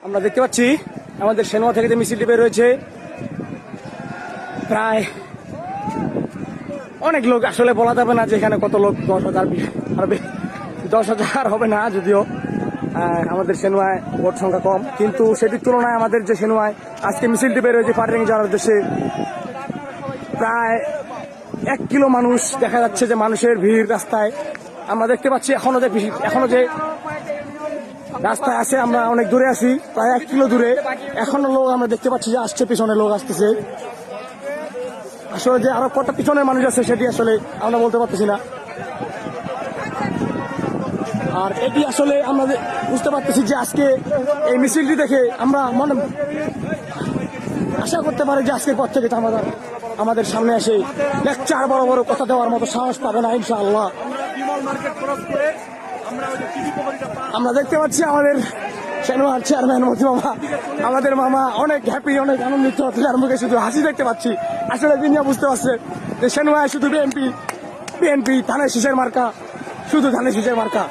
আমরা দেখতে পাচ্ছি আমাদের সেনোয়া থেকে যে মিছিলটি বের হয়েছে, প্রায় অনেক লোক, আসলে বলা যাবে না যে এখানে কত লোক, 10,000 আর 10,000 হবে না, যদিও আমাদের সেনোয়ায় ভোট সংখ্যা কম, কিন্তু সেটির তুলনায় আমাদের যে সেনোয়ায় আজকে মিছিলটি বের হয়েছে পাটরাঙ্গি যাওয়ার উদ্দেশ্যে, প্রায় 1 কিলো মানুষ দেখা যাচ্ছে যে মানুষের ভিড় রাস্তায়। আমরা দেখতে পাচ্ছি এখনো যে রাস্তায় আছে, আমরা অনেক দূরে আছি, প্রায় 1 কিলো দূরে, এখনো লোক আমরা দেখতে পাচ্ছি যে আসছে, পিছনে লোক আসতেছে। আসলে যে আরো কত পিছনের মানুষ আছে সেটি আসলে আমরা বলতে পারতেছি না। আর এটি আসলে আমরা বুঝতে পারতেছি যে আজকে এই মিছিলটি দেখে আমরা আশা করতে পারি যে আজকের পর থেকে আমাদের সামনে এসে লেকচার বড় বড় কথা দেওয়ার মতো সাহস পাবে না ইনশাআল্লাহ। আমরা দেখতে পাচ্ছি আমাদের সেনোয়ার চেয়ারম্যান মতি মামা, আমাদের মামা অনেক হ্যাপি, অনেক আনন্দিত, তার মুখে শুধু হাসি দেখতে পাচ্ছি। আসলে দুনিয়া বুঝতে পারছে যে সেনোয়ার শুধু বিএনপি ধানের শীষের মার্কা, শুধু ধানের শীষের মার্কা।